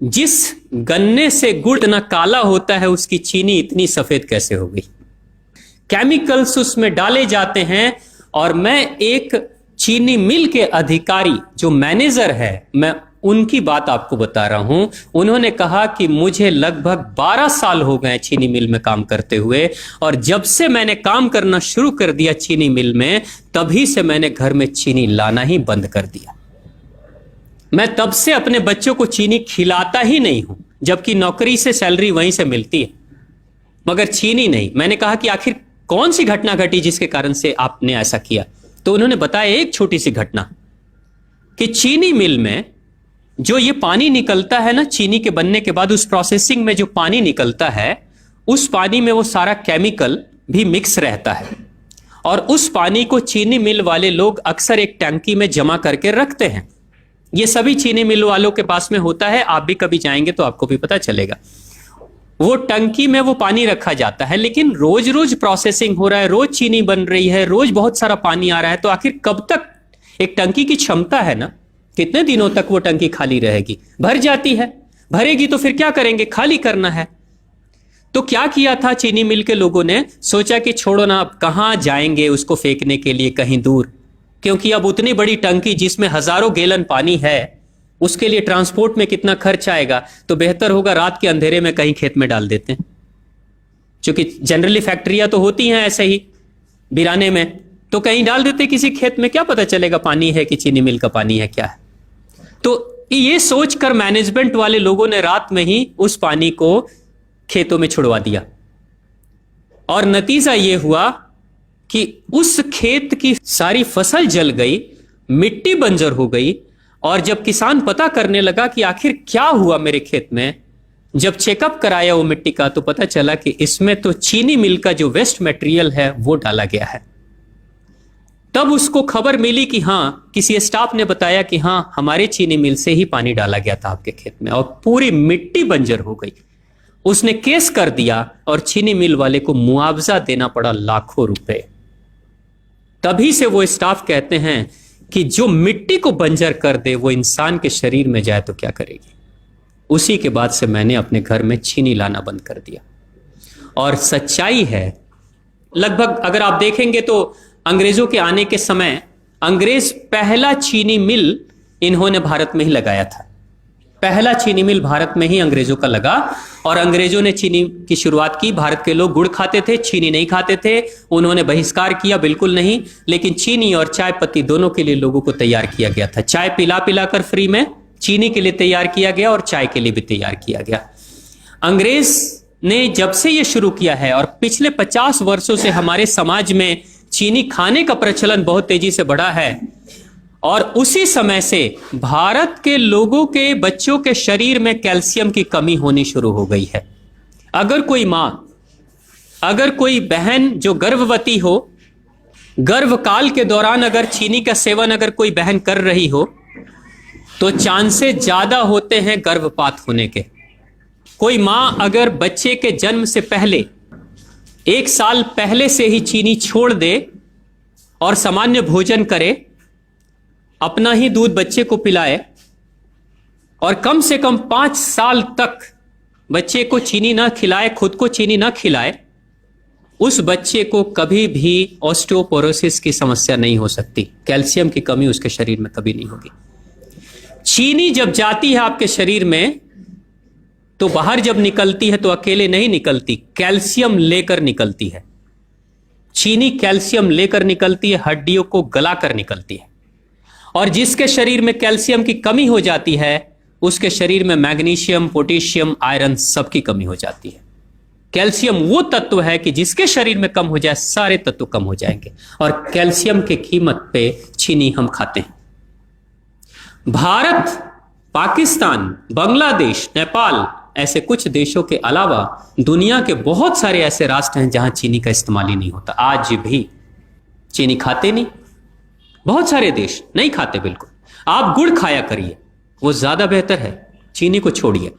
जिस गन्ने से गुड़ इतना काला होता है उसकी चीनी इतनी सफेद कैसे हो गई? केमिकल्स उसमें डाले जाते हैं। और मैं एक चीनी मिल के अधिकारी जो मैनेजर है, मैं उनकी बात आपको बता रहा हूं। उन्होंने कहा कि मुझे लगभग 12 साल हो गए चीनी मिल में काम करते हुए, और जब से मैंने काम करना शुरू कर दिया चीनी मिल में, तभी से मैंने घर में चीनी लाना ही बंद कर दिया। मैं तब से अपने बच्चों को चीनी खिलाता ही नहीं हूं, जबकि नौकरी से सैलरी वहीं से मिलती है, मगर चीनी नहीं। मैंने कहा कि आखिर कौन सी घटना घटी जिसके कारण से आपने ऐसा किया? तो उन्होंने बताया एक छोटी सी घटना कि चीनी मिल में जो ये पानी निकलता है ना, चीनी के बनने के बाद उस प्रोसेसिंग में जो पानी निकलता है, उस पानी में वो सारा केमिकल भी मिक्स रहता है, और उस पानी को चीनी मिल वाले लोग अक्सर एक टंकी में जमा करके रखते हैं। ये सभी चीनी मिल वालों के पास में होता है, आप भी कभी जाएंगे तो आपको भी पता चलेगा। वो टंकी में वो पानी रखा जाता है, लेकिन रोज रोज प्रोसेसिंग हो रहा है, रोज चीनी बन रही है, रोज बहुत सारा पानी आ रहा है, तो आखिर कब तक? एक टंकी की क्षमता है ना, कितने दिनों तक वो टंकी खाली रहेगी? भर जाती है, भरेगी तो फिर क्या करेंगे? खाली करना है। तो क्या किया था चीनी मिल के लोगों ने? सोचा कि छोड़ो ना, अब कहां जाएंगे उसको फेंकने के लिए कहीं दूर, क्योंकि अब उतनी बड़ी टंकी जिसमें हजारों गैलन पानी है, उसके लिए ट्रांसपोर्ट में कितना खर्च आएगा, तो बेहतर होगा रात के अंधेरे में कहीं खेत में डाल देते हैं। क्योंकि जनरली फैक्ट्रियां तो होती हैं ऐसे ही बिराने में, तो कहीं डाल देते किसी खेत में, क्या पता चलेगा पानी है कि चीनी मिल का पानी है, क्या है। तो ये सोचकर मैनेजमेंट वाले लोगों ने रात में ही उस पानी को खेतों में छुड़वा दिया, और नतीजा ये हुआ कि उस खेत की सारी फसल जल गई, मिट्टी बंजर हो गई। और जब किसान पता करने लगा कि आखिर क्या हुआ मेरे खेत में, जब चेकअप कराया वो मिट्टी का, तो पता चला कि इसमें तो चीनी मिल का जो वेस्ट मटेरियल है वो डाला गया है। तब उसको खबर मिली कि हाँ, किसी स्टाफ ने बताया कि हाँ, हमारे चीनी मिल से ही पानी डाला गया था आपके खेत में, और पूरी मिट्टी बंजर हो गई। उसने केस कर दिया और चीनी मिल वाले को मुआवजा देना पड़ा लाखों रुपए। तभी से वो स्टाफ कहते हैं कि जो मिट्टी को बंजर कर दे वो इंसान के शरीर में जाए तो क्या करेगी। उसी के बाद से मैंने अपने घर में चीनी लाना बंद कर दिया। और सच्चाई है, लगभग अगर आप देखेंगे तो अंग्रेजों के आने के समय अंग्रेज पहला चीनी मिल इन्होंने भारत में ही लगाया था। पहला चीनी मिल भारत में ही अंग्रेजों का लगा, और अंग्रेजों ने चीनी की शुरुआत की। भारत के लोग गुड़ खाते थे, चीनी नहीं खाते थे। उन्होंने बहिष्कार किया, बिल्कुल नहीं, लेकिन चीनी और चाय पत्ती दोनों के लिए लोगों को तैयार किया गया था। चाय पिला पिला कर फ्री में चीनी के लिए तैयार किया गया, और चाय के लिए भी तैयार किया गया। अंग्रेज ने जब से यह शुरू किया है, और पिछले 50 वर्षों से हमारे समाज में चीनी खाने का प्रचलन बहुत तेजी से बढ़ा है, और उसी समय से भारत के लोगों के बच्चों के शरीर में कैल्शियम की कमी होनी शुरू हो गई है। अगर कोई मां, अगर कोई बहन जो गर्भवती हो, गर्भकाल के दौरान अगर चीनी का सेवन अगर कोई बहन कर रही हो, तो चांसेस ज्यादा होते हैं गर्भपात होने के। कोई मां अगर बच्चे के जन्म से पहले 1 साल पहले से ही चीनी छोड़ दे और सामान्य भोजन करे, अपना ही दूध बच्चे को पिलाए, और कम से कम 5 साल तक बच्चे को चीनी ना खिलाए, खुद को चीनी ना खिलाए, उस बच्चे को कभी भी ऑस्टियोपोरोसिस की समस्या नहीं हो सकती। कैल्शियम की कमी उसके शरीर में कभी नहीं होगी। चीनी जब जाती है आपके शरीर में, तो बाहर जब निकलती है तो अकेले नहीं निकलती, कैल्शियम लेकर निकलती है। चीनी कैल्शियम लेकर निकलती है, हड्डियों को गलाकर निकलती है। और जिसके शरीर में कैल्शियम की कमी हो जाती है, उसके शरीर में मैग्नीशियम, पोटेशियम, आयरन सबकी कमी हो जाती है। कैल्शियम वो तत्व है कि जिसके शरीर में कम हो जाए, सारे तत्व कम हो जाएंगे, और कैल्शियम की कीमत पे चीनी हम खाते हैं। भारत, पाकिस्तान, बांग्लादेश, नेपाल, ऐसे कुछ देशों के अलावा दुनिया के बहुत सारे ऐसे राष्ट्र हैं जहां चीनी का इस्तेमाल ही नहीं होता। आज भी चीनी खाते नहीं, बहुत सारे देश नहीं खाते बिल्कुल। आप गुड़ खाया करिए, वो ज्यादा बेहतर है, चीनी को छोड़िए।